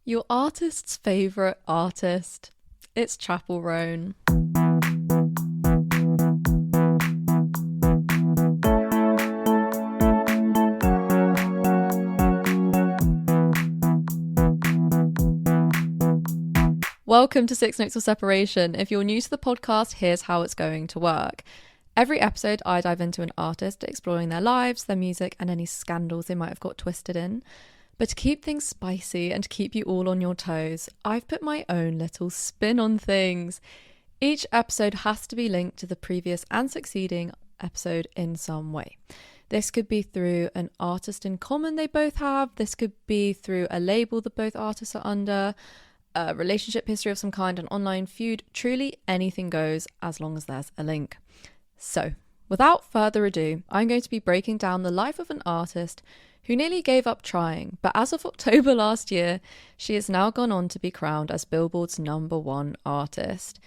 your artist's favourite artist. It's Chappell Roan. Welcome to 6 Notes of Separation. If you're new to the podcast, here's how it's going to work. Every episode, I dive into an artist, exploring their lives, their music, and any scandals they might have got twisted in. But to keep things spicy and to keep you all on your toes, I've put my own little spin on things. Each episode has to be linked to the previous and succeeding episode in some way. This could be through an artist in common they both have. This could be through a label that both artists are under, a relationship history of some kind, an online feud. Truly anything goes as long as there's a link. So, without further ado, I'm going to be breaking down the life of an artist who nearly gave up trying, but as of October last year, she has now gone on to be crowned as Billboard's #1 artist.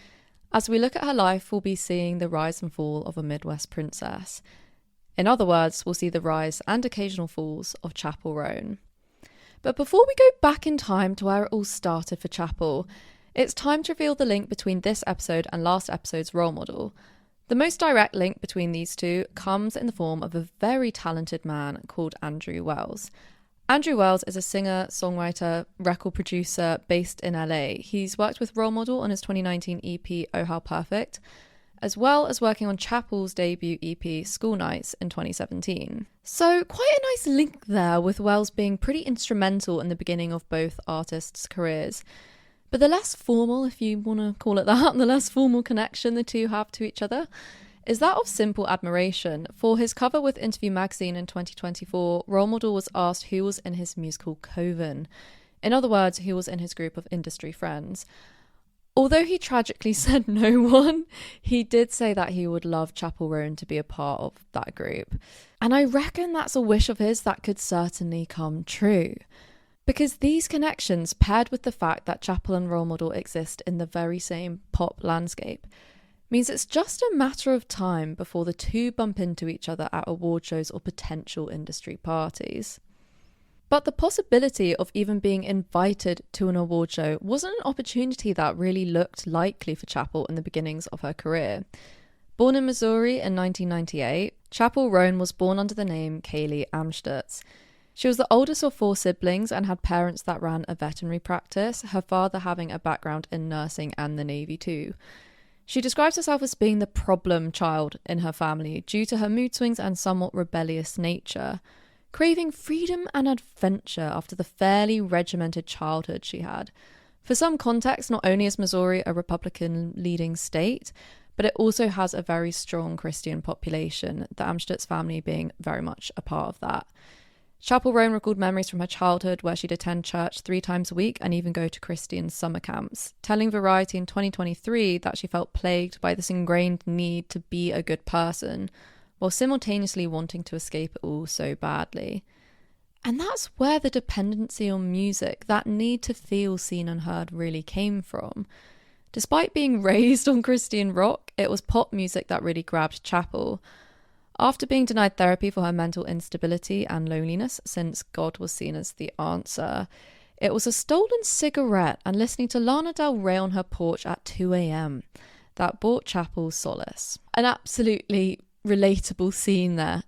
As we look at her life, we'll be seeing the rise and fall of a Midwest princess. In other words, we'll see the rise and occasional falls of Chappell Roan. But before we go back in time to where it all started for Chappell, it's time to reveal the link between this episode and last episode's role model. The most direct link between these two comes in the form of a very talented man called Andrew Wells. Andrew Wells is a singer, songwriter, record producer based in LA. He's worked with Role Model on his 2019 EP Oh How Perfect, as well as working on Chappell's debut EP School Nights in 2017. So quite a nice link there, with Wells being pretty instrumental in the beginning of both artists' careers. But the less formal, if you want to call it that, the less formal connection the two have to each other is that of simple admiration. For his cover with Interview magazine in 2024, Role Model was asked who was in his musical coven. In other words, who was in his group of industry friends. Although he tragically said no one, he did say that he would love Chappell Roan to be a part of that group. And I reckon that's a wish of his that could certainly come true. Because these connections, paired with the fact that Chappell and Role Model exist in the very same pop landscape, means it's just a matter of time before the two bump into each other at award shows or potential industry parties. But the possibility of even being invited to an award show wasn't an opportunity that really looked likely for Chappell in the beginnings of her career. Born in Missouri in 1998, Chappell Roan was born under the name Kayleigh Rose. She was the oldest of 4 siblings and had parents that ran a veterinary practice, her father having a background in nursing and the Navy too. She describes herself as being the problem child in her family due to her mood swings and somewhat rebellious nature, craving freedom and adventure after the fairly regimented childhood she had. For some context, not only is Missouri a Republican-leading state, but it also has a very strong Christian population, the Amstutz family being very much a part of that. Chappell Roan recalled memories from her childhood where she'd attend church 3 times a week and even go to Christian summer camps, telling Variety in 2023 that she felt plagued by this ingrained need to be a good person, while simultaneously wanting to escape it all so badly. And that's where the dependency on music, that need to feel seen and heard, really came from. Despite being raised on Christian rock, it was pop music that really grabbed Chappell. After being denied therapy for her mental instability and loneliness, since God was seen as the answer, it was a stolen cigarette and listening to Lana Del Rey on her porch at 2 a.m. that brought Chappell solace. An absolutely relatable scene there.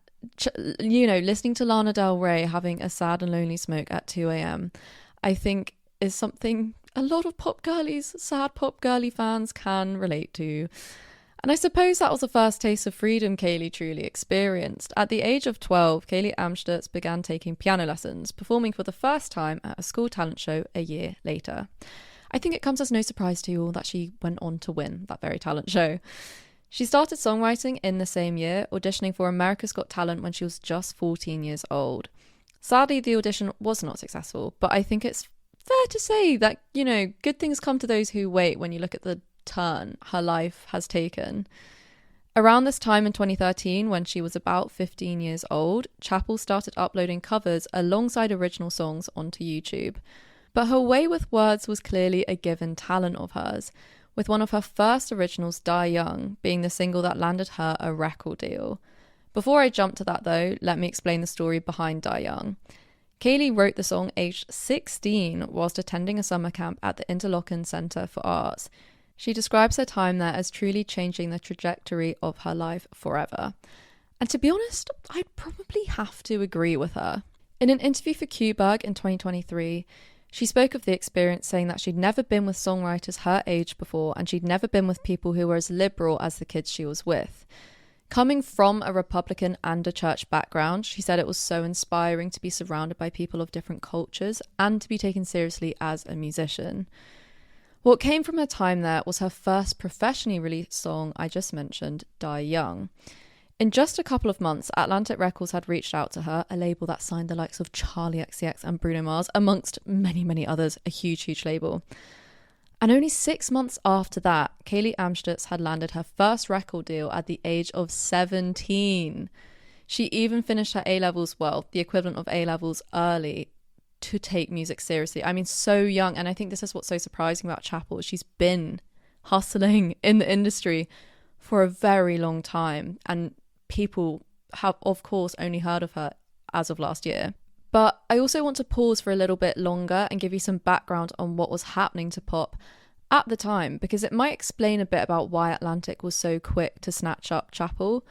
Listening to Lana Del Rey having a sad and lonely smoke at 2 a.m. I think is something a lot of sad pop girly fans can relate to. And I suppose that was the first taste of freedom Kayleigh truly experienced. At the age of 12, Kayleigh Amstutz began taking piano lessons, performing for the first time at a school talent show a year later. I think it comes as no surprise to you all that she went on to win that very talent show. She started songwriting in the same year, auditioning for America's Got Talent when she was just 14 years old. Sadly, the audition was not successful, but I think it's fair to say that, good things come to those who wait when you look at the turn her life has taken. Around this time in 2013, when she was about 15 years old, Chappell started uploading covers alongside original songs onto YouTube. But her way with words was clearly a given talent of hers, with one of her first originals, Die Young, being the single that landed her a record deal. Before I jump to that though, let me explain the story behind Die Young. Kayleigh wrote the song aged 16 whilst attending a summer camp at the Interlochen Centre for Arts. She describes her time there as truly changing the trajectory of her life forever. And to be honest, I'd probably have to agree with her. In an interview for Q-Bug in 2023, she spoke of the experience, saying that she'd never been with songwriters her age before, and she'd never been with people who were as liberal as the kids she was with. Coming from a Republican and a church background, she said it was so inspiring to be surrounded by people of different cultures and to be taken seriously as a musician. What came from her time there was her first professionally released song I just mentioned, Die Young. In just a couple of months, Atlantic Records had reached out to her, a label that signed the likes of Charlie XCX and Bruno Mars, amongst many, many others, a huge, huge label. And only 6 months after that, Kayleigh Amstutz had landed her first record deal at the age of 17. She even finished her A-levels, well, the equivalent of A-levels, early to take music seriously. I mean, so young. And I think this is what's so surprising about Chappell. She's been hustling in the industry for a very long time. And people have, of course, only heard of her as of last year. But I also want to pause for a little bit longer and give you some background on what was happening to pop at the time, because it might explain a bit about why Atlantic was so quick to snatch up Chappell.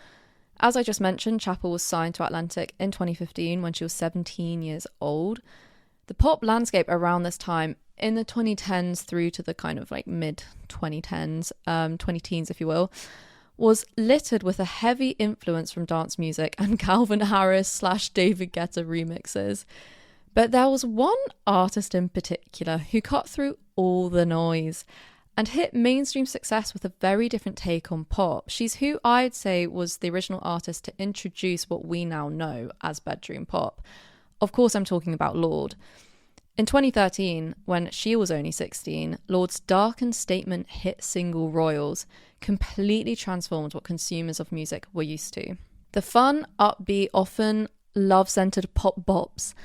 As I just mentioned, Chappell was signed to Atlantic in 2015 when she was 17 years old. The pop landscape around this time, in the 2010s through to the kind of like mid-2010s, 20-teens if you will, was littered with a heavy influence from dance music and Calvin Harris / David Guetta remixes. But there was one artist in particular who cut through all the noise and hit mainstream success with a very different take on pop. She's who I'd say was the original artist to introduce what we now know as bedroom pop. Of course, I'm talking about Lorde. In 2013, when she was only 16, Lorde's dark and statement hit single Royals completely transformed what consumers of music were used to. The fun, upbeat, often love-centered pop bops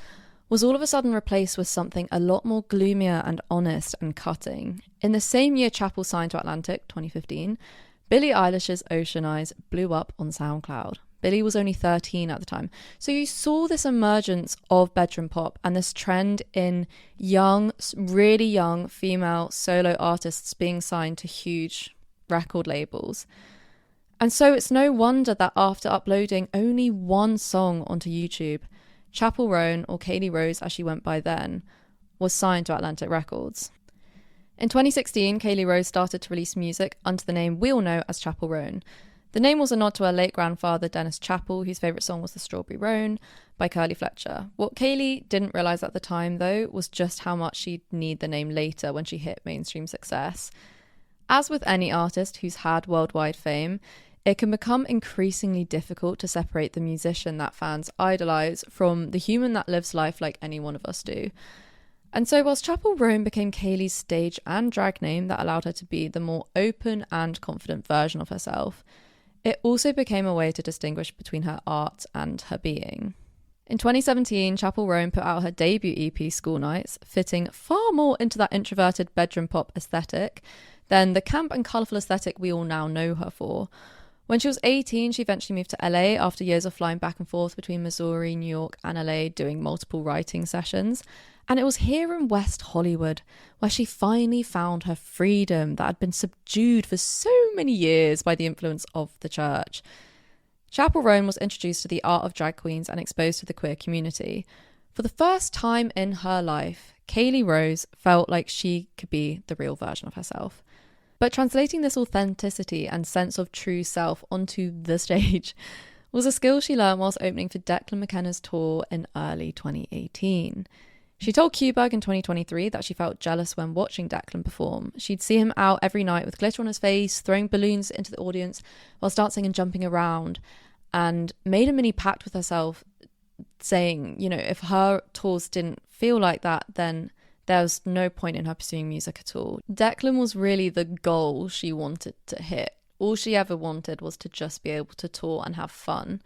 was all of a sudden replaced with something a lot more gloomier and honest and cutting. In the same year Chappell signed to Atlantic, 2015, Billie Eilish's Ocean Eyes blew up on SoundCloud. Billie was only 13 at the time. So you saw this emergence of bedroom pop and this trend in young, really young female solo artists being signed to huge record labels. And so it's no wonder that after uploading only one song onto YouTube, Chappell Roan, or Kayleigh Rose as she went by then, was signed to Atlantic Records. In 2016, Kayleigh Rose started to release music under the name we all know as Chappell Roan. The name was a nod to her late grandfather, Dennis Chappell, whose favourite song was The Strawberry Roan by Curly Fletcher. What Kayleigh didn't realise at the time, though, was just how much she'd need the name later when she hit mainstream success. As with any artist who's had worldwide fame, it can become increasingly difficult to separate the musician that fans idolise from the human that lives life like any one of us do. And so whilst Chappell Roan became Kayleigh's stage and drag name that allowed her to be the more open and confident version of herself, it also became a way to distinguish between her art and her being. In 2017, Chappell Roan put out her debut EP, School Nights, fitting far more into that introverted bedroom pop aesthetic than the camp and colourful aesthetic we all now know her for. When she was 18, she eventually moved to LA after years of flying back and forth between Missouri, New York and LA doing multiple writing sessions. And it was here in West Hollywood where she finally found her freedom that had been subdued for so many years by the influence of the church. Chappell Roan was introduced to the art of drag queens and exposed to the queer community. For the first time in her life, Kayleigh Rose felt like she could be the real version of herself. But translating this authenticity and sense of true self onto the stage was a skill she learned whilst opening for Declan McKenna's tour in early 2018. She told Q-Bug in 2023 that she felt jealous when watching Declan perform. She'd see him out every night with glitter on his face, throwing balloons into the audience whilst dancing and jumping around, and made a mini pact with herself saying, you know, if her tours didn't feel like that, then there was no point in her pursuing music at all. Declan was really the goal she wanted to hit. All she ever wanted was to just be able to tour and have fun.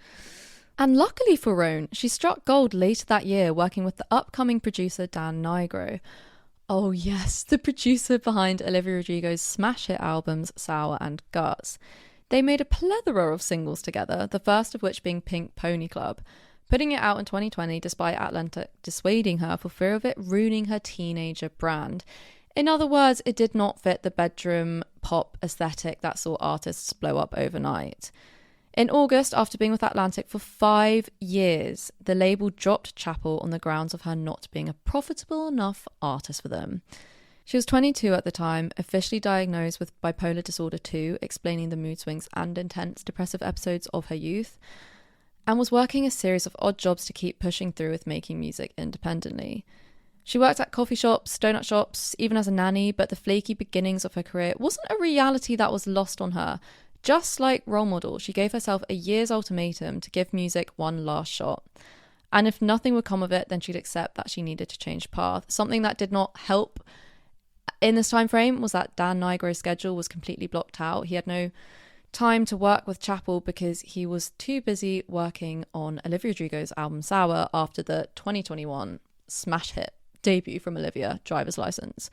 And luckily for Roan, she struck gold later that year working with the upcoming producer Dan Nigro. Oh yes, the producer behind Olivia Rodrigo's smash hit albums Sour and Guts. They made a plethora of singles together, the first of which being Pink Pony Club. putting it out in 2020 despite Atlantic dissuading her for fear of it ruining her teenager brand. In other words, it did not fit the bedroom pop aesthetic that saw artists blow up overnight. In August, after being with Atlantic for 5 years, the label dropped Chappell on the grounds of her not being a profitable enough artist for them. She was 22 at the time, officially diagnosed with bipolar disorder 2, explaining the mood swings and intense depressive episodes of her youth, and was working a series of odd jobs to keep pushing through with making music independently. She worked at coffee shops, donut shops, even as a nanny, but the flaky beginnings of her career wasn't a reality that was lost on her. Just like Role Model, she gave herself a year's ultimatum to give music one last shot. And if nothing would come of it, then she'd accept that she needed to change path. Something that did not help in this time frame was that Dan Nigro's schedule was completely blocked out. He had no time to work with Chappell because he was too busy working on Olivia Rodrigo's album Sour after the 2021 smash hit debut from Olivia, Driver's License.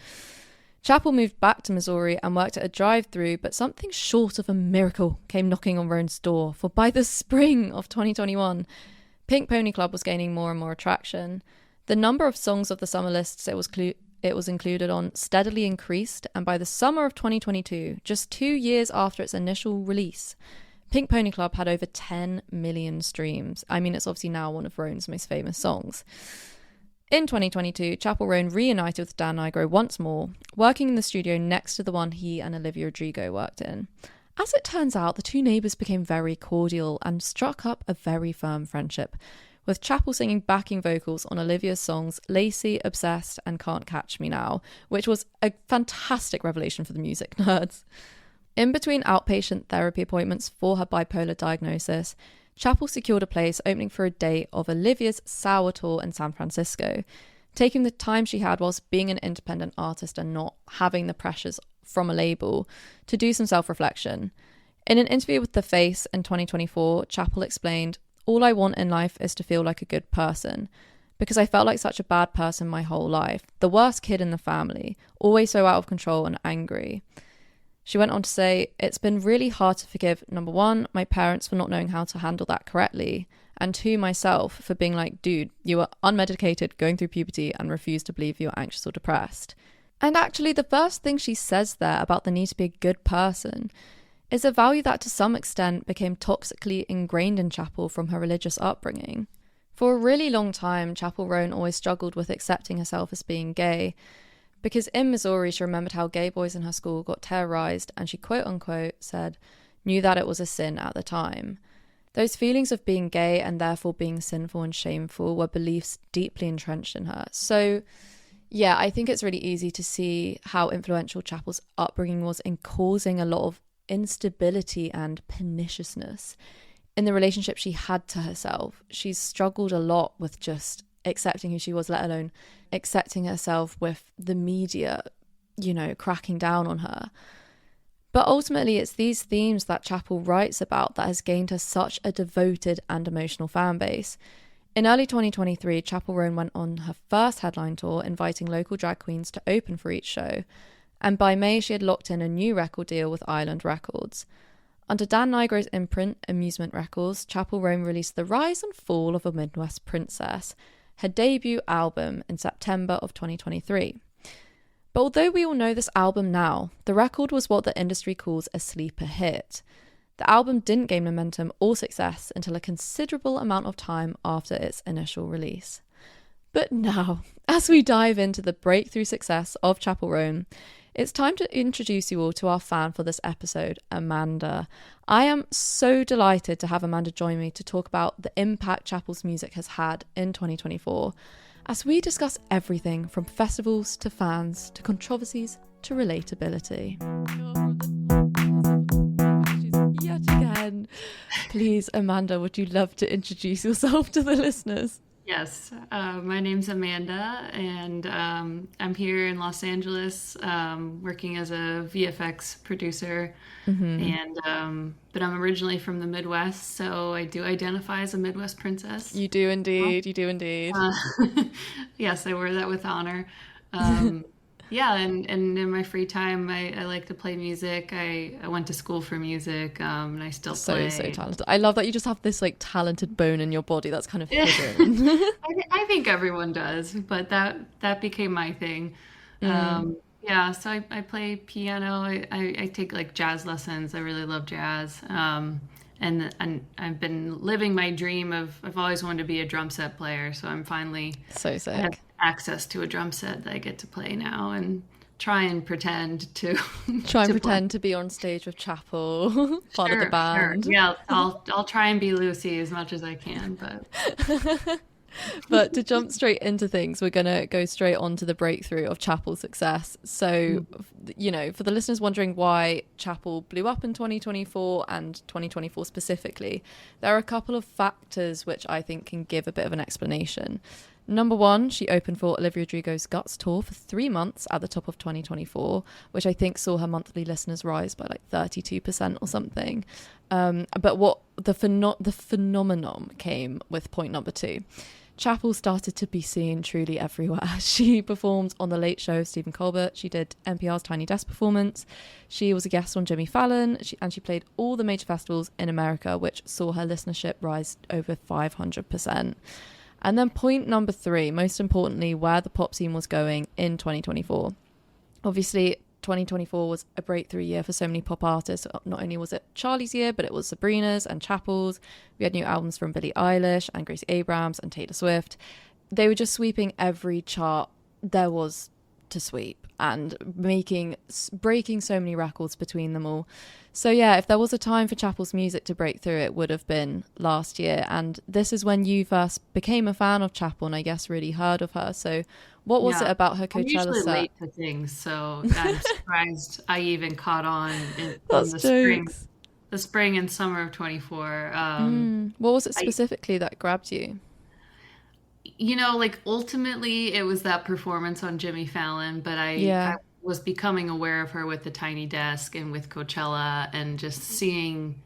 Chappell moved back to Missouri and worked at a drive-thru, but something short of a miracle came knocking on Roan's door, for by the spring of 2021, Pink Pony Club was gaining more and more attraction. The number of songs of the summer lists it was included on steadily increased, and by the summer of 2022, just 2 years after its initial release, Pink Pony Club had over 10 million streams. I mean, it's obviously now one of Roan's most famous songs. In 2022, Chappell Roan reunited with Dan Nigro once more, working in the studio next to the one he and Olivia Rodrigo worked in. As it turns out, the two neighbours became very cordial and struck up a very firm friendship, with Chappell singing backing vocals on Olivia's songs Lacey, Obsessed and Can't Catch Me Now, which was a fantastic revelation for the music nerds. In between outpatient therapy appointments for her bipolar diagnosis, Chappell secured a place opening for a day of Olivia's Sour tour in San Francisco, taking the time she had whilst being an independent artist and not having the pressures from a label to do some self-reflection. In an interview with The Face in 2024, Chappell explained, "All I want in life is to feel like a good person, because I felt like such a bad person my whole life, the worst kid in the family, always so out of control and angry." She went on to say, "It's been really hard to forgive, number one, my parents for not knowing how to handle that correctly, and two, myself for being like, dude, you were unmedicated, going through puberty, and refused to believe you were anxious or depressed." And actually, the first thing she says there about the need to be a good person is a value that to some extent became toxically ingrained in Chappell from her religious upbringing. For a really long time, Chappell Roan always struggled with accepting herself as being gay, because in Missouri she remembered how gay boys in her school got terrorized, and she quote unquote said, knew that it was a sin at the time. Those feelings of being gay and therefore being sinful and shameful were beliefs deeply entrenched in her. So yeah, I think it's really easy to see how influential Chappell's upbringing was in causing a lot of instability and perniciousness in the relationship she had to herself. She's struggled a lot with just accepting who she was, let alone accepting herself with the media, cracking down on her. But ultimately, it's these themes that Chappell writes about that has gained her such a devoted and emotional fan base. In early 2023, Chappell Roan went on her first headline tour, inviting local drag queens to open for each show. And by May, she had locked in a new record deal with Island Records. Under Dan Nigro's imprint, Amusement Records, Chappell Roan released The Rise and Fall of a Midwest Princess, her debut album, in September of 2023. But although we all know this album now, the record was what the industry calls a sleeper hit. The album didn't gain momentum or success until a considerable amount of time after its initial release. But now, as we dive into the breakthrough success of Chappell Roan, it's time to introduce you all to our fan for this episode, Amanda. I am so delighted to have Amanda join me to talk about the impact Chappell's music has had in 2024, as we discuss everything from festivals to fans to controversies to relatability. Yet again. Please, Amanda, would you love to introduce yourself to the listeners? Yes, my name's Amanda, and I'm here in Los Angeles working as a VFX producer. And but I'm originally from the Midwest, so I do identify as a Midwest princess. You do indeed. You do indeed. Yes, I wear that with honor. Yeah, and in my free time, I like to play music. I went to school for music, and I still So play. talented. I love that you just have this like talented bone in your body that's kind of Yeah. hidden. I think everyone does, but that became my thing. Mm, Yeah, so I play piano. I take like jazz lessons. I really love jazz. And I've been living my dream of I've always wanted to be a drum set player, so so I have sick. access to a drum set that I get to play now and try and pretend to Try and to play. pretend to be on stage with Chappell, part of the Sure. band. Yeah, I'll try and be Lucy as much as I can, but But to jump straight into things, we're going to go straight on to the breakthrough of Chappell's success. So, for the listeners wondering why Chappell blew up in 2024 and 2024 specifically, there are a couple of factors which I think can give a bit of an explanation. Number one, she opened for Olivia Rodrigo's Guts tour for 3 months at the top of 2024, which I think saw her monthly listeners rise by like 32% or something. But what the phenomenon came with point number two. Chappell started to be seen truly everywhere. She performed on The Late Show with Stephen Colbert. She did NPR's Tiny Desk performance. She was a guest on Jimmy Fallon. And she played all the major festivals in America, which saw her listenership rise over 500%. And then point number three, most importantly, where the pop scene was going in 2024. Obviously, 2024 was a breakthrough year for so many pop artists. Not only was it Charlie's year, but it was Sabrina's and Chappell's. We had new albums from Billie Eilish and Gracie Abrams and Taylor Swift. They were just sweeping every chart there was to sweep and breaking so many records between them all. So yeah, if there was a time for Chappell's music to break through, it would have been last year. And this is when you first became a fan of Chappell and I guess really heard of her. So what was it yeah. about her I'm Coachella usually set? late to things, so I'm surprised I even caught on in That's jokes. the spring and summer of 24. What was it I, specifically that grabbed you? like ultimately it was that performance on Jimmy Fallon, but I Yeah. was becoming aware of her with the Tiny Desk and with Coachella and just seeing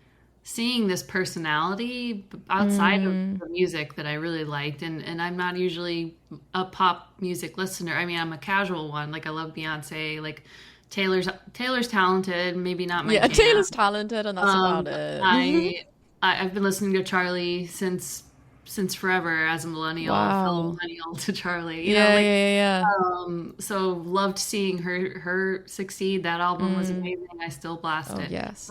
this personality outside of Mm, the music that I really liked. And I'm not usually a pop music listener. I mean, I'm a casual one. Like I love Beyonce, like Taylor's talented, maybe not my yeah, jam. Taylor's talented and that's about it. I I've been listening to Charlie since forever as a millennial, fellow Wow. millennial to Charlie. Yeah, Like yeah, yeah, so loved seeing her succeed. That yeah. album was amazing. I still blast Oh, it. yes.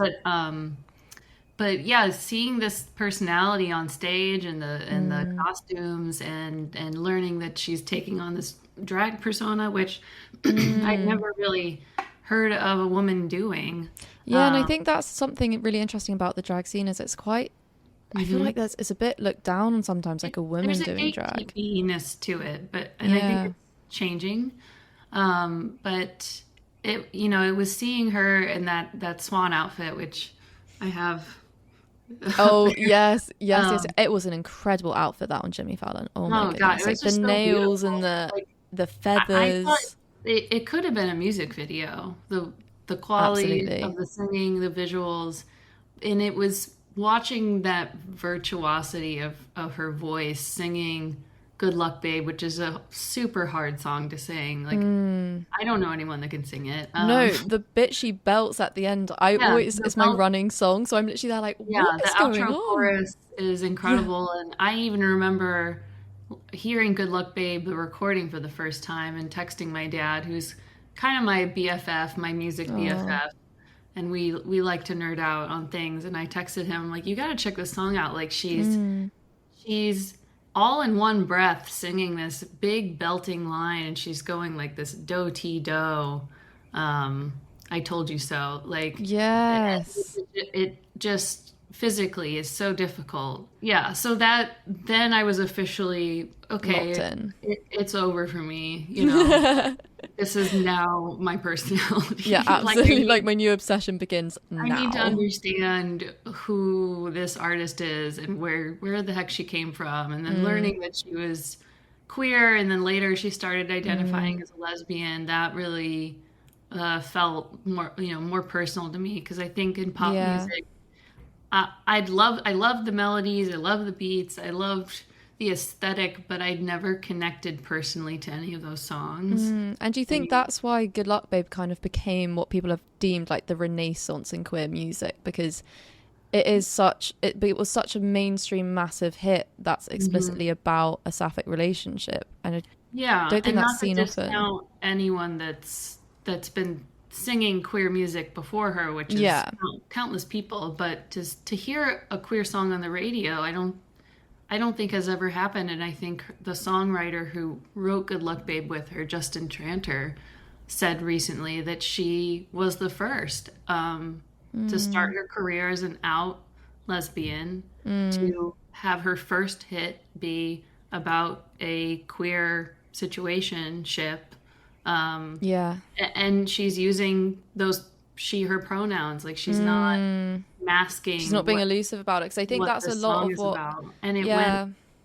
But yeah, seeing this personality on stage and the Mm, costumes and learning that she's taking on this drag persona, which I'd mm. never really heard of a woman doing. Yeah, and I Um, think that's something really interesting about the drag scene is it's quite, I feel like mhm. it's a bit looked down on sometimes, like a woman There's a doing drag. gatekeepiness to it, and I think Yeah. it's changing. But it was seeing her in that swan outfit, which I have up Oh, there. yes, yes, yes. Um, It was an incredible outfit, that on Jimmy Fallon. Oh my oh God, it goodness. was Like the just so nails and beautiful. the Like the I thought feathers. it could have been a music video. The quality of Absolutely. the singing, the visuals, and it was watching that virtuosity of her voice singing "Good Luck, Babe," which is a super hard song to sing. Like Mm. I don't know anyone that can sing it. No, the bit she belts at the end, I Yeah, always, the it's my belt. running song. So I'm literally there like, Yeah, what the is going outro on? chorus is Yeah. incredible, and I even remember hearing "Good Luck, Babe" the recording for the first time and texting my dad, who's kind of my BFF, my music Oh. BFF, and we like to nerd out on things. And I texted him like, "You got to check this song out. Like Mm. she's all in one breath singing this big belting line, and she's going like this do ti do. Um, I told you so. Like Yes. it just physically is so difficult. Yeah, so that then I was officially Locked okay. in. It's over for me. This is now my Yeah, personality. Like absolutely. Like my new obsession begins I need to now. understand who this artist is and where the heck she came from, and then Mm. learning that she was queer, and then later she started identifying Mm. as a lesbian. That really felt more personal to me because I think in pop Yeah. music, I loved the melodies, I loved the beats, I loved the aesthetic, but I'd never connected personally to any of those songs. And do you think that's why Good Luck Babe kind of became what people have deemed like the renaissance in queer music? Because it was such a mainstream massive hit that's explicitly about a sapphic relationship. And I don't think and that's not seen to often. discount anyone that's been singing queer music before her, which is countless people, but to hear a queer song on the radio, I don't think has ever happened. And I think the songwriter who wrote Good Luck Babe with her, Justin Tranter, said recently that she was the first to start her career as an out lesbian, to have her first hit be about a queer situationship. And she's using those her pronouns. Like she's not masking. She's not being elusive about it. Because I think that's a lot of what. About. And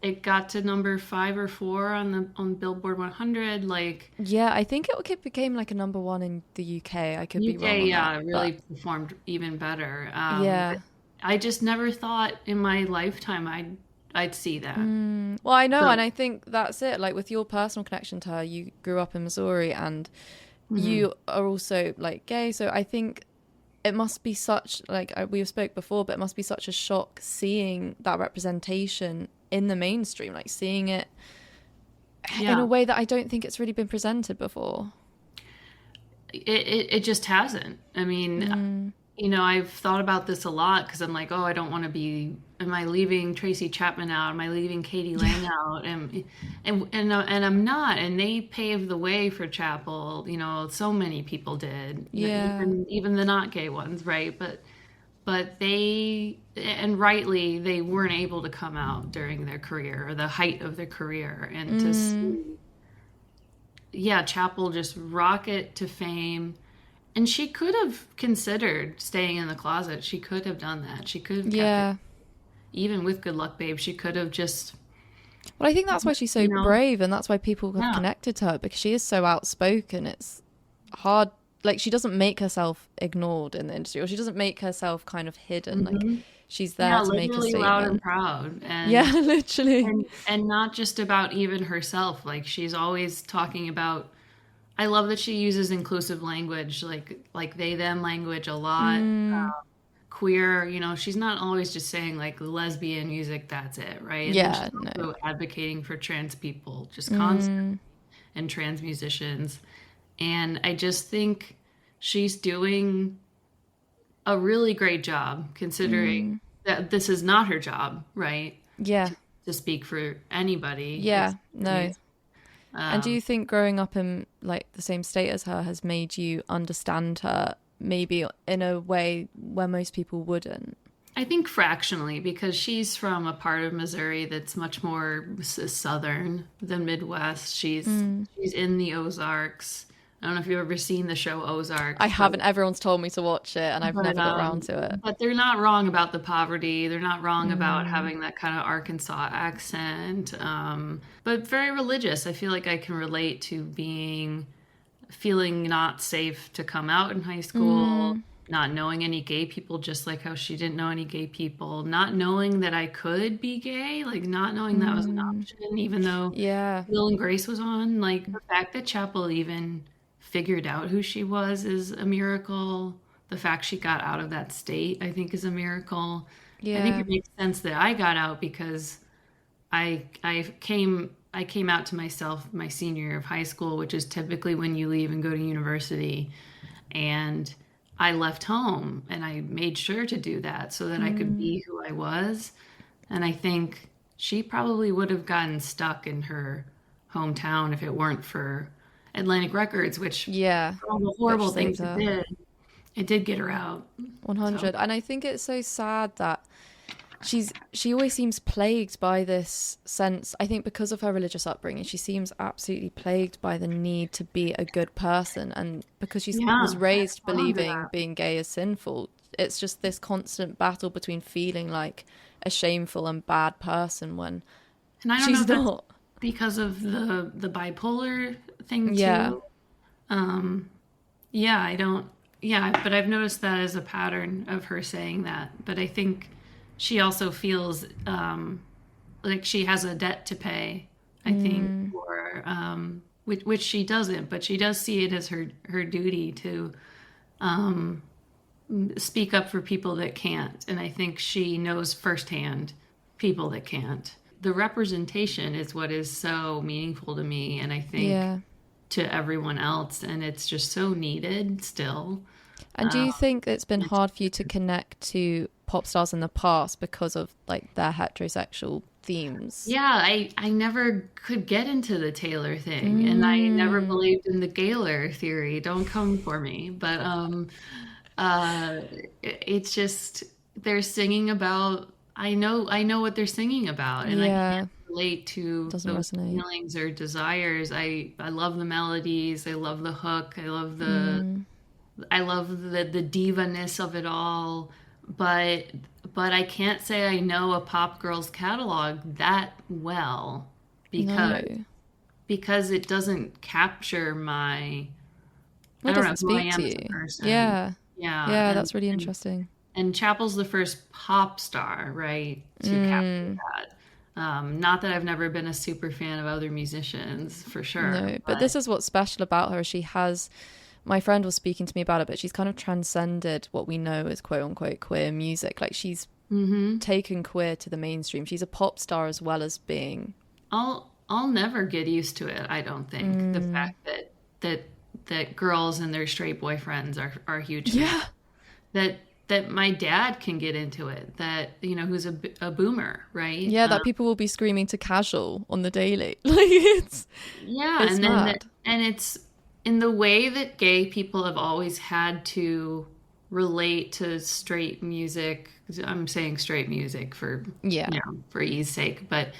it got to number 5 or 4 on Billboard 100. Like I think it became like a number 1 in the UK. I could be wrong. On that, really performed even better. I just never thought in my lifetime I'd see that. Well, I know, and I think that's it. Like with your personal connection to her, you grew up in Missouri, and you are also like gay. So I think it must be such, like we have spoke before, but it must be such a shock seeing that representation in the mainstream, like seeing it in a way that I don't think it's really been presented before. It just hasn't. I mean, I've thought about this a lot because I'm like, oh, I don't want to be. Am I leaving Tracy Chapman out? Am I leaving Katie Lang out? And I'm not. And they paved the way for Chappell. So many people did. Even the not gay ones, right? But they, and rightly, they weren't able to come out during their career or the height of their career, and to see, Chappell just rocket to fame. And she could have considered staying in the closet. She could have done that. She could have kept it. Even with Good Luck Babe, she could have just... Well, I think that's why she's so brave, and that's why people have connected to her, because she is so outspoken. It's hard. Like, she doesn't make herself ignored in the industry, or she doesn't make herself kind of hidden. Like, she's there to make a statement. Loud and proud. And, literally. And not just about even herself. Like, she's always talking about... I love that she uses inclusive language, like they, them language a lot. Queer, she's not always just saying like lesbian music, that's it, right? And she's also advocating for trans people just constantly, and trans musicians. And I just think she's doing a really great job, considering that this is not her job, right? To speak for anybody. And do you think growing up in like the same state as her has made you understand her maybe in a way where most people wouldn't? I think fractionally, because she's from a part of Missouri that's much more southern than Midwest. She's in the Ozarks. I don't know if you've ever seen the show Ozarks. I haven't. Everyone's told me to watch it, and I've never got around to it. But they're not wrong about the poverty. They're not wrong about having that kind of Arkansas accent. But very religious. I feel like I can relate to feeling not safe to come out in high school, not knowing any gay people, just like how she didn't know any gay people, not knowing that I could be gay, like not knowing that was an option, even though Will and Grace was on. Like the fact that Chappell even figured out who she was is a miracle. The fact she got out of that state, I think, is a miracle. I think it makes sense that I got out because I came out to myself my senior year of high school, which is typically when you leave and go to university. And I left home, and I made sure to do that so that I could be who I was. And I think she probably would have gotten stuck in her hometown if it weren't for Atlantic Records, which all the horrible things it did get her out. 100. So. And I think it's so sad that she always seems plagued by this sense. I think because of her religious upbringing, she seems absolutely plagued by the need to be a good person, and because she was raised believing being gay is sinful, it's just this constant battle between feeling like a shameful and bad person when she's not. Because of the bipolar thing too. But I've noticed that as a pattern of her saying that. But I think she also feels like she has a debt to pay, I think, or which she doesn't, but she does see it as her duty to speak up for people that can't. And I think she knows firsthand people that can't. The representation is what is so meaningful to me, and I think Yeah. to everyone else, and it's just so needed still. And do you think it's been hard for you to connect to pop stars in the past because of like their heterosexual themes? Yeah, I never could get into the Taylor thing, and I never believed in the Gaylor theory. Don't come for me. But it's just they're singing about. I know what they're singing about, and I Yeah, can't relate to doesn't those resonate. feelings or desires. I love the melodies. I love the hook. I love the diva-ness of it all, but I can't say I know a pop girl's catalog that well No, because it doesn't capture my it I don't know doesn't who I speak am to as a you. person. Yeah, Yeah, yeah, and that's really interesting. Chappell's the first pop star, right, to capture that. Not that I've never been a super fan of other musicians, for sure, No, but but this is what's special about her. She has, my friend was speaking to me about it, but she's kind of transcended what we know as quote unquote queer music. Like she's taken queer to the mainstream. She's a pop star as well as being. I'll never get used to it, I don't think. The fact that that girls and their straight boyfriends are huge fans. Yeah. That my dad can get into it. That who's a boomer, right? Yeah, that people will be screaming to Casual on the daily. Like Yeah, it's mad. and it's in the way that gay people have always had to relate to straight music. I'm saying straight music for Yeah. for ease sake, but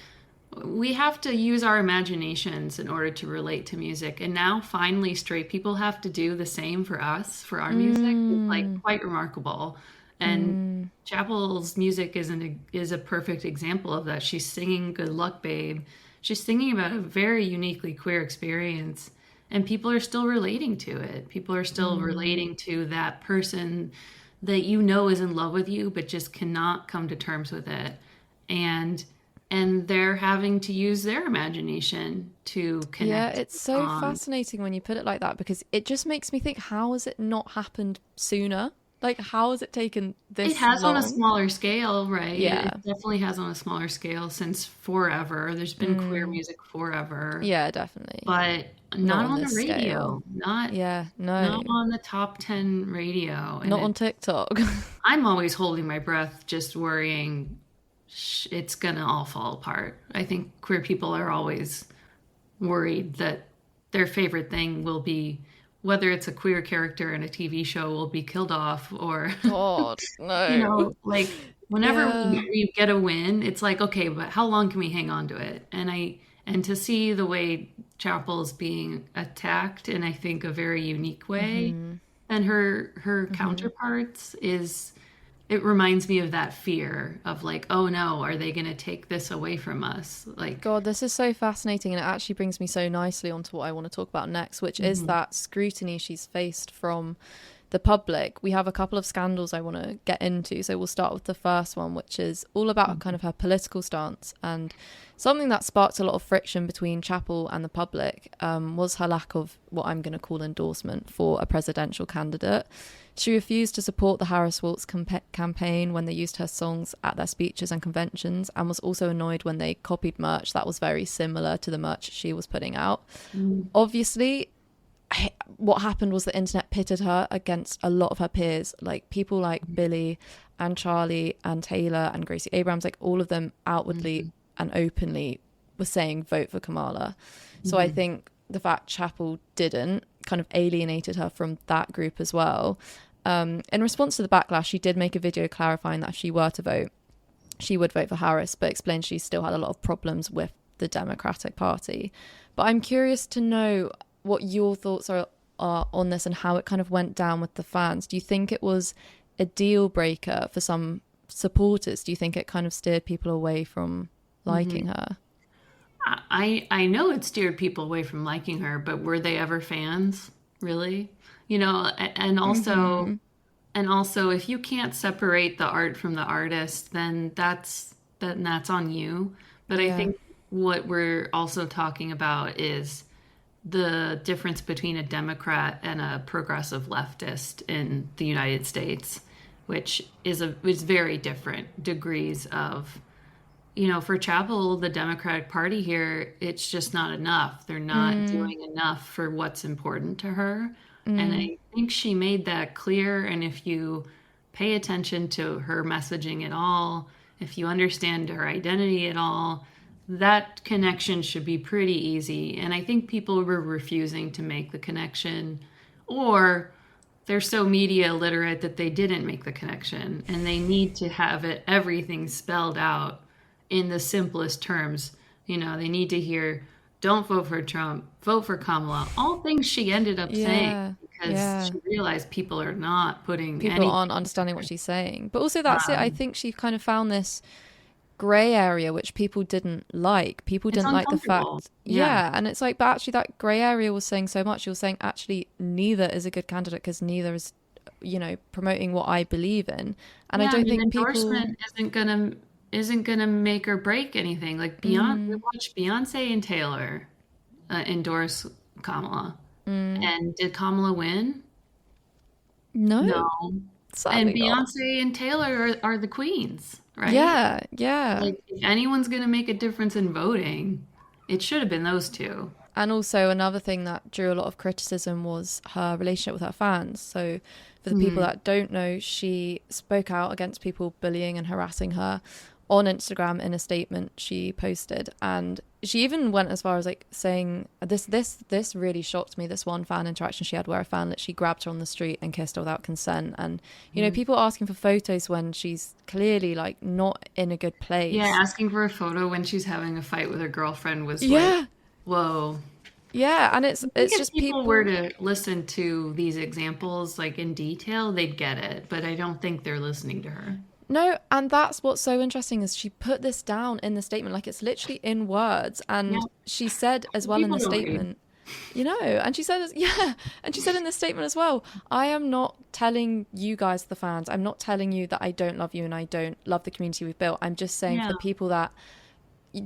we have to use our imaginations in order to relate to music. And now finally straight people have to do the same for us, for our music. It's like quite remarkable. And Chappell's music is a perfect example of that. She's singing Good Luck Babe. She's singing about a very uniquely queer experience, and people are still relating to it. People are still relating to that person that is in love with you but just cannot come to terms with it. And they're having to use their imagination to Yeah, connect it's to so songs. fascinating when you put it like that because it just makes me think, how has it not happened sooner? Like, how has it taken It this has on a long? smaller scale, right? It Yeah. definitely has on a smaller scale since forever. There's been queer music forever, Yeah, definitely. but Not not on on the this scale. radio. Not Yeah, no. on the top 10 radio. And Not on TikTok. I'm always holding my breath, just worrying it's gonna all fall apart. I think queer people are always worried that their favorite thing will be, whether it's a queer character in a TV show, will be killed off, or God, no. like whenever Yeah. we get a win, it's like, okay, but how long can we hang on to it? And to see the way Chappell is being attacked in, I think, a very unique way, and her counterparts is, it reminds me of that fear of like, oh no, are they going to take this away from us? Like, God, this is so fascinating, and it actually brings me so nicely onto what I want to talk about next, which is that scrutiny she's faced from the public. We have a couple of scandals I want to get into, so we'll start with the first one, which is all about kind of her political stance. And something that sparked a lot of friction between Chappell and the public was her lack of what I'm going to call endorsement for a presidential candidate. She refused to support the Harris-Walz campaign when they used her songs at their speeches and conventions, and was also annoyed when they copied merch that was very similar to the merch she was putting out. Obviously, what happened was the internet pitted her against a lot of her peers, like people like Billy and Charlie and Taylor and Gracie Abrams. Like all of them outwardly and openly were saying vote for Kamala. So I think the fact Chappell didn't kind of alienated her from that group as well. In response to the backlash, she did make a video clarifying that if she were to vote, she would vote for Harris, but explained she still had a lot of problems with the Democratic Party. But I'm curious to know what your thoughts are on this and how it kind of went down with the fans. Do you think it was a deal breaker for some supporters? Do you think it kind of steered people away from liking her? I know it steered people away from liking her, but were they ever fans? Really? And also if you can't separate the art from the artist, then that's on you. But I Yeah. think what we're also talking about is the difference between a Democrat and a progressive leftist in the United States, which is very different degrees of, for Chappell, the Democratic Party here, it's just not enough. They're not Mm, doing enough for what's important to her. And mm, I think she made that clear. And if you pay attention to her messaging at all, if you understand her identity at all, that connection should be pretty easy. And I think people were refusing to make the connection, or they're so media illiterate that they didn't make the connection, and they need to have everything spelled out in the simplest terms. They need to hear, don't vote for Trump, vote for Kamala. All things she ended up saying yeah. because Yeah. she realized people are not putting People anything aren't understanding what together. she's saying. But also, that's it. I Um, think she kind of found this grey area which people didn't like. People it's didn't like the uncomfortable. fact, Yeah. yeah. And it's like, but actually, that grey area was saying so much. She was saying, actually, neither is a good candidate because neither is, promoting what I believe in. And I Yeah, I don't mean, think people, endorsement isn't gonna make or break anything. Like Beyonce, we mm, watched Beyonce and Taylor endorse Kamala, mm, and did Kamala win? no, No. And sadly not. Beyonce and Taylor are the queens, right? Yeah, yeah. Like, if anyone's gonna make a difference in voting, it should have been those two. And also another thing that drew a lot of criticism was her relationship with her fans. So for the people Hmm. that don't know, she spoke out against people bullying and harassing her on Instagram in a statement she posted, and she even went as far as like saying this really shocked me, this one fan interaction she had where a fan literally grabbed her on the street and kissed her without consent. And people asking for photos when she's clearly like not in a good Yeah, place. asking for a photo when she's having a fight with her girlfriend was like, Yeah, whoa. yeah, and it's I think it's if just people were people. to listen to these examples like in detail, they'd get it, but I don't think they're listening to her. No, and that's what's so interesting is she put this down in the statement, like it's literally in words. Yeah, And she said as well in people the don't read. statement, and she said, yeah, and she said in this statement as well, I am not telling you guys, the fans, I'm not telling you that I don't love you and I don't love the community we've built. I'm just saying for Yeah, the people that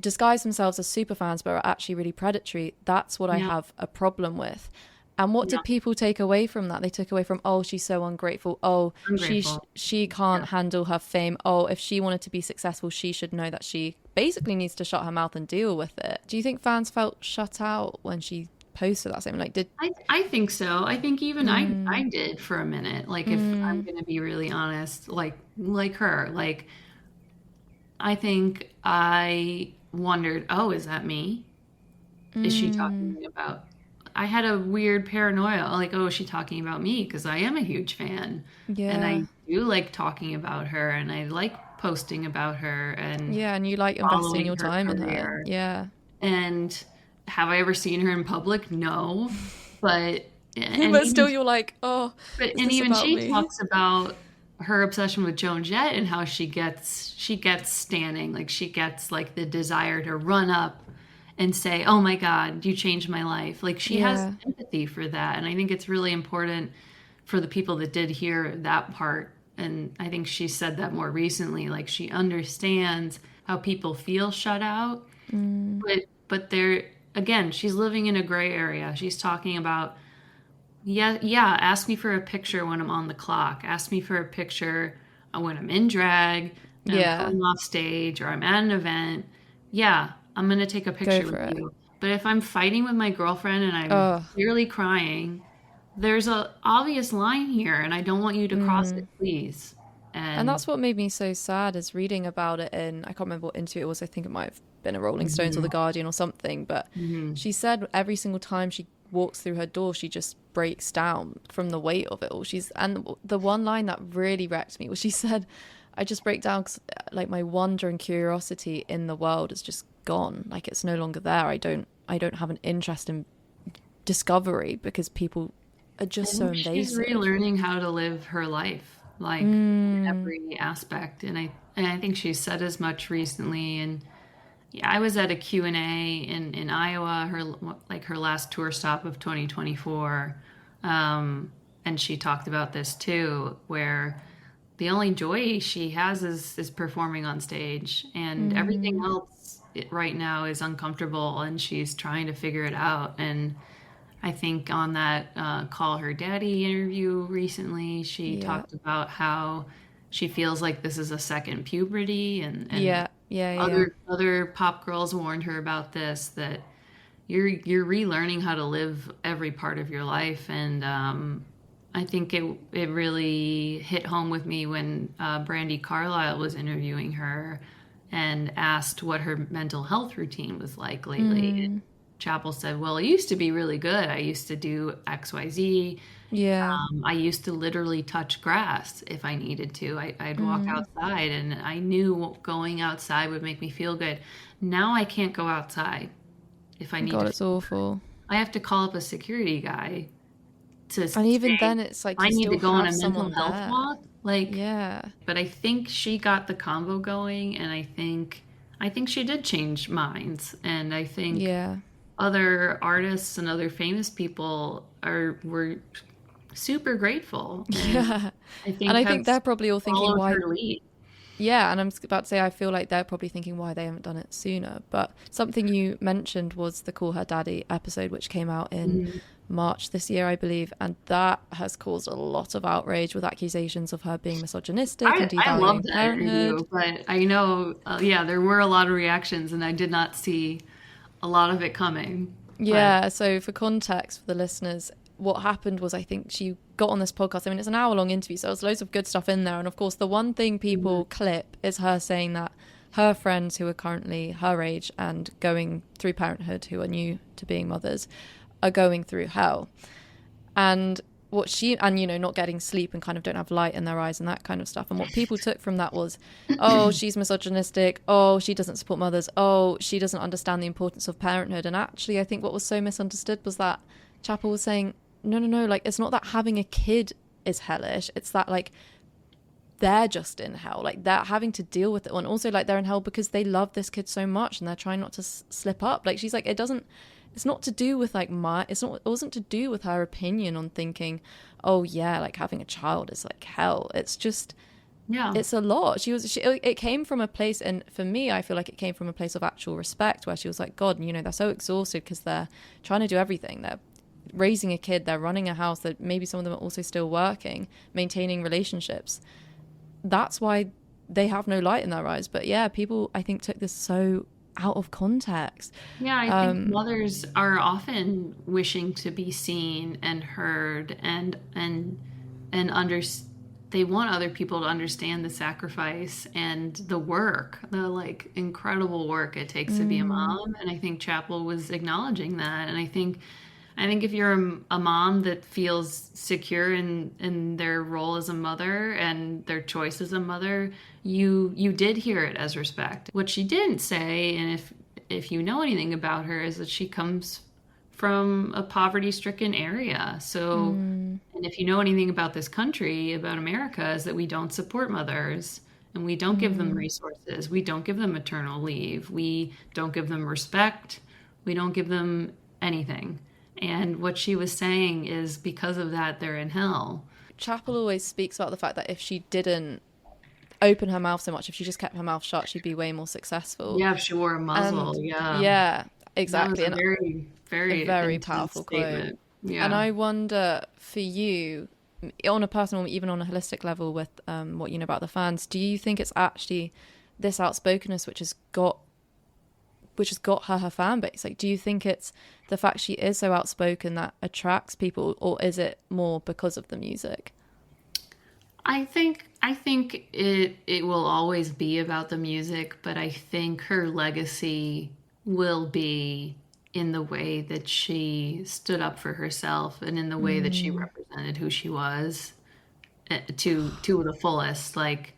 disguise themselves as super fans but are actually really predatory, that's what I yeah, have a problem with. And what yeah. did people take away from that? They took away from, oh, she's so ungrateful. Oh, Ungrateful. she Yeah. can't handle her fame. Oh, if she wanted to be successful, she should know that she basically needs to shut her mouth and deal with it. Do you think fans felt shut out when she posted that statement? Like, did I think so. I think even I mm, did for a minute. Like, if I'm mm, gonna be really honest, like her, like I think I wondered, oh, is that me? Is she mm, talking about? I had a weird paranoia, like, oh, is she talking about me? Because I am a huge fan, and yeah, I do like talking about her, and I like posting about her and yeah, and you like investing following your her time in her, career. yeah. And have I ever seen her in public? No, but and But even still, you're like, oh, but is and this even about she me? talks about her obsession with Joan Jett and how she gets standing, like she gets like the desire to run up and say, "Oh my God, you changed my life." Like she has Yeah. empathy for that, and I think it's really important for the people that did hear that part. And I think she said that more recently, like she understands how people feel shut out, Mm, but they're again, she's living in a gray area. She's talking about, yeah, yeah, ask me for a picture when I'm on the clock. Ask me for a picture when I'm in drag and I'm yeah. coming off stage or I'm at an event. Yeah, I'm going to take a Go picture for with it. you. But if I'm fighting with my girlfriend and I'm Oh, clearly crying, there's a obvious line here and I don't want you to cross it, mm. please. And And that's what made me so sad is reading about it in, I can't remember what interview it was. I think it might have been a Rolling Stones or The mhm, Guardian or something. But mhm. she said every single time she walks through her door, she just breaks down from the weight of it all. And the one line that really wrecked me was she said, I just break down because like my wonder and curiosity in the world is just gone. Like it's no longer there. I don't have an interest in discovery because people are I just so think she's invasive. relearning how to live her life, like in Mm, every aspect. And I think she said as much recently. And yeah, I was at a Q and A in Iowa, her last tour stop of 2024. And she talked about this too, where the only joy she has is performing on stage, and everything mm, else. right now is uncomfortable and she's trying to figure it out. And I think on that Call Her Daddy interview recently, she Yeah. talked about how she feels like this is a second puberty, and Yeah. Yeah. Yeah. other pop girls warned her about this, that you're relearning how to live every part of your life. And I think it really hit home with me when Brandy Carlisle was interviewing her and asked what her mental health routine was like lately. Mm. Chappell said, well, it used to be really good. I used to do XYZ. Yeah. I used to literally touch grass if I needed to. I'd walk Mm. outside and I knew going outside would make me feel good. Now I can't go outside if I need God, to it's feel good. awful. I have to call up a security guy to And even say, then, it's like I you need to still go on have a mental someone health there. walk. Like, Yeah. but I think she got the convo going, and I think she did change minds. And I think Yeah. other artists and other famous people were super grateful, and Yeah. I And think I have think they're probably all thinking followed why. her lead. Yeah, and I'm about to say I feel like they're probably thinking why they haven't done it sooner. But something you mentioned was the Call Her Daddy episode, which came out in Mhm. March this year, I believe, and that has caused a lot of outrage with accusations of her being misogynistic and I loved devaluing that parenthood. interview, but I know, yeah, there were a lot of reactions, and I did not see a lot of it coming. But Yeah, so for context for the listeners, what happened was I think she got on this podcast. I mean, it's an hour long interview, so there's loads of good stuff in there. And of course, the one thing Mhm. people clip is her saying that her friends who are currently her age and going through parenthood, who are new to being mothers, are going through hell. And what she, and not getting sleep and kind of don't have light in their eyes and that kind of stuff. And what people took from that was, oh, she's misogynistic. Oh, she doesn't support mothers. Oh, she doesn't understand the importance of parenthood. And actually, I think what was so misunderstood was that Chappell was saying, no, no, no, like, it's not that having a kid is hellish. It's that, like, they're just in hell. Like, they're having to deal with it. And also, like, they're in hell because they love this kid so much and they're trying not to slip up. Like, she's like, it's not to do with like it wasn't to do with her opinion on thinking, oh yeah, like having a child is like hell. It's just, Yeah. it's a lot. It came from a place, and for me, I feel like it came from a place of actual respect, where she was like, God, they're so exhausted because they're trying to do everything. They're raising a kid, they're running a house, that maybe some of them are also still working, maintaining relationships. That's why they have no light in their eyes. But yeah, people, I think, took this so out of context. Yeah, I think mothers are often wishing to be seen and heard, and they want other people to understand the sacrifice and the work, the like incredible work it takes to be a mom. And I think Chappell was acknowledging that. And I think if you're a mom that feels secure in their role as a mother and their choice as a mother, you did hear it as respect. What she didn't say, and if you know anything about her, is that she comes from a poverty-stricken area. So, and if you know anything about this country, about America, is that we don't support mothers and we don't give them resources. We don't give them maternal leave. We don't give them respect. We don't give them anything. And what she was saying is because of that, they're in hell. Chappell always speaks about the fact that if she didn't open her mouth so much, if she just kept her mouth shut, she'd be way more successful. Yeah, if she wore a muzzle, And yeah. yeah, That was exactly. a And very, a very very intense powerful quote. statement. And Yeah. I wonder for you, on a personal, even on a holistic level, with what you know about the fans, do you think it's actually this outspokenness which has got her fan base? Like, do you think it's the fact she is so outspoken that attracts people, or is it more because of the music? I think it will always be about the music, but I think her legacy will be in the way that she stood up for herself and in the way that she represented who she was, to the fullest. Like,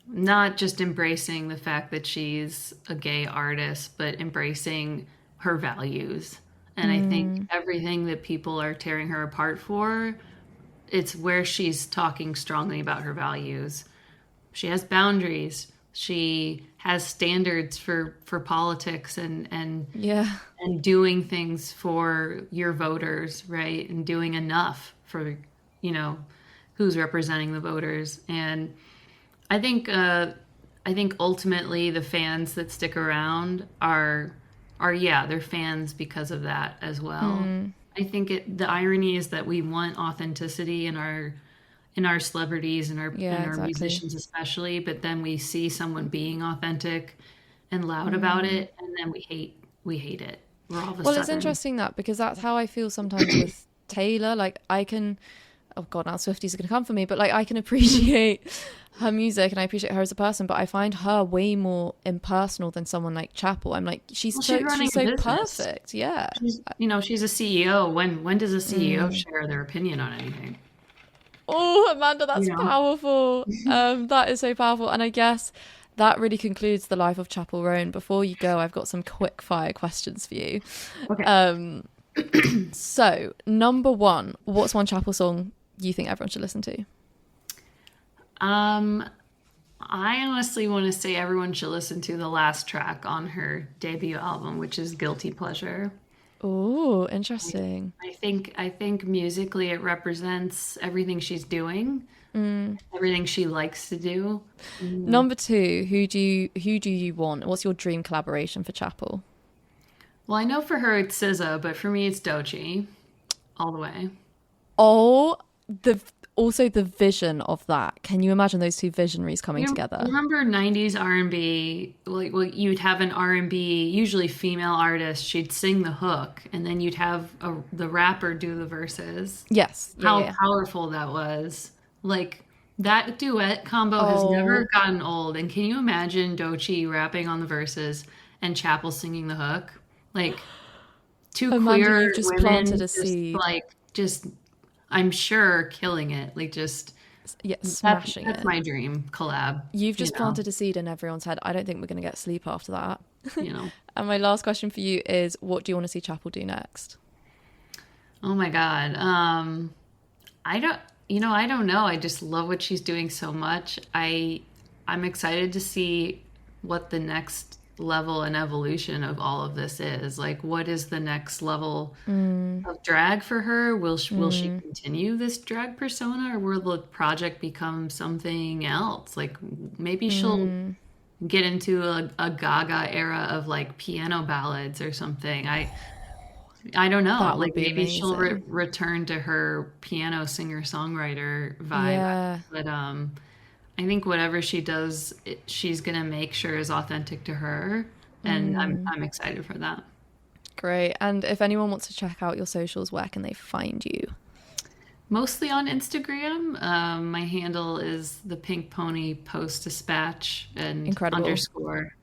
not just embracing the fact that she's a gay artist, but embracing her values. And I think everything that people are tearing her apart for, it's where she's talking strongly about her values. She has boundaries. She has standards for politics Yeah. and doing things for your voters, right? And doing enough for, you know, who's representing the voters. And I think I think ultimately the fans that stick around are yeah, they're fans because of that as well. I think the irony is that we want authenticity in our celebrities and Yeah, our exactly. musicians especially, but then we see someone being authentic and loud about it, and then we hate it. We're all of a Well, it's sudden, interesting that because that's how I feel sometimes with Taylor. Like I can, oh God, now Swifties are going to come for me, but like I can appreciate her music and I appreciate her as a person, but I find her way more impersonal than someone like Chappell. I'm like, well, she's running she's a so business. perfect. Yeah. She's a CEO. When does a CEO share their opinion on anything? Oh, Amanda, that's You know? powerful. That is so powerful. And I guess that really concludes the life of Chappell Roan. Before you go, I've got some quick fire questions for you. Okay. Um, so number one, what's one Chappell song you think everyone should listen to? Um, I honestly want to say everyone should listen to the last track on her debut album, which is Guilty Pleasure. Oh, I, interesting. I think musically it represents everything she's doing, everything she likes to do. Mm. Number two, who do you want? What's your dream collaboration for Chappell? Well, I know for her it's SZA, but for me it's Doechii all the way. Oh, the also the vision of that. Can you imagine those two visionaries coming You together? remember 90s R&B, like well, you'd have an R&B, usually female artist, she'd sing the hook, and then you'd have the rapper do the verses. Yes. Yeah, How yeah. powerful that was. Like that duet combo has never Oh, gotten old. And can you imagine Doechii rapping on the verses and Chappell singing the hook? Like two Amanda, you've queer just planted women a seed. just I'm sure killing it. Like just Yeah, smashing that's it. my dream collab, You've you just know. planted a seed in everyone's head. I don't think we're going to get sleep after that. You know. And my last question for you is, what do you want to see Chappell do next? Oh my God. I don't, I don't know. I just love what she's doing so much. I'm excited to see what the next level and evolution of all of this is. Like, what is the next level of drag for her? Will she continue this drag persona, or will the project become something else? Like, maybe she'll get into a Gaga era of like piano ballads or something. I don't know. That Like would be maybe she'll amazing. return to her piano singer-songwriter vibe. Yeah. But I think whatever she does, she's gonna make sure is authentic to her, and I'm excited for that. Great. And if anyone wants to check out your socials, where can they find you? Mostly on Instagram. My handle is the Pink Pony Post Dispatch and Incredible. underscore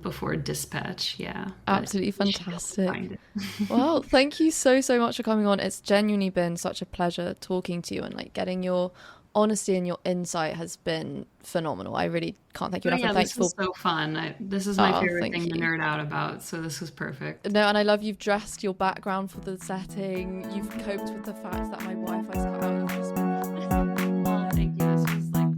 before dispatch. Yeah, but Absolutely you should be able to fantastic. find it. Well, thank you so, so much for coming on. It's genuinely been such a pleasure talking to you and like getting your honesty and your insight has been phenomenal. I really can't thank you Oh enough. And yeah, thanks this for, was so fun. This is my oh, favorite thank thing to you. nerd out about, so this was perfect. No, and I love you've dressed your background for the setting. You've coped with the fact that my Wi-Fi's cut out. You've just Well, thank you. This was like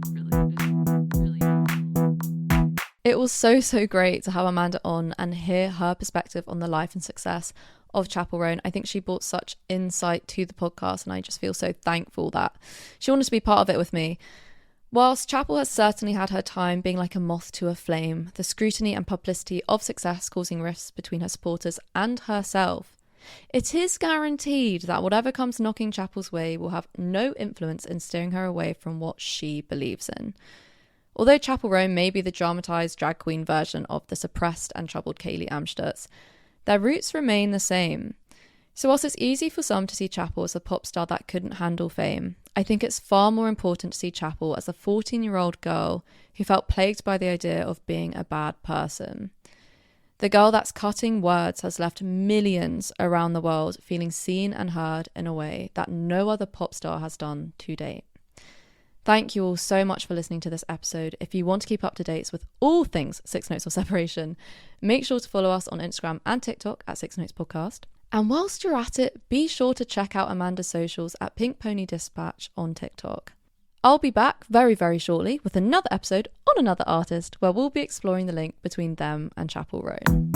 really helpful. It was so, so great to have Amanda on and hear her perspective on the life and success of Chappell Roan. I think she brought such insight to the podcast, and I just feel so thankful that she wanted to be part of it with me. Whilst Chappell has certainly had her time being like a moth to a flame, the scrutiny and publicity of success causing rifts between her supporters and herself, it is guaranteed that whatever comes knocking Chappell's way will have no influence in steering her away from what she believes in. Although Chappell Roan may be the dramatised drag queen version of the suppressed and troubled Kayleigh Amstutz, their roots remain the same. So whilst it's easy for some to see Chappell as a pop star that couldn't handle fame, I think it's far more important to see Chappell as a 14-year-old girl who felt plagued by the idea of being a bad person. The girl that's cutting words has left millions around the world feeling seen and heard in a way that no other pop star has done to date. Thank you all so much for listening to this episode. If you want to keep up to date with all things Six Notes or Separation, make sure to follow us on Instagram and TikTok at Six Notes Podcast. And whilst you're at it, be sure to check out Amanda's socials at Pink Pony Dispatch on TikTok. I'll be back very, very shortly with another episode on another artist where we'll be exploring the link between them and Chappell Roan.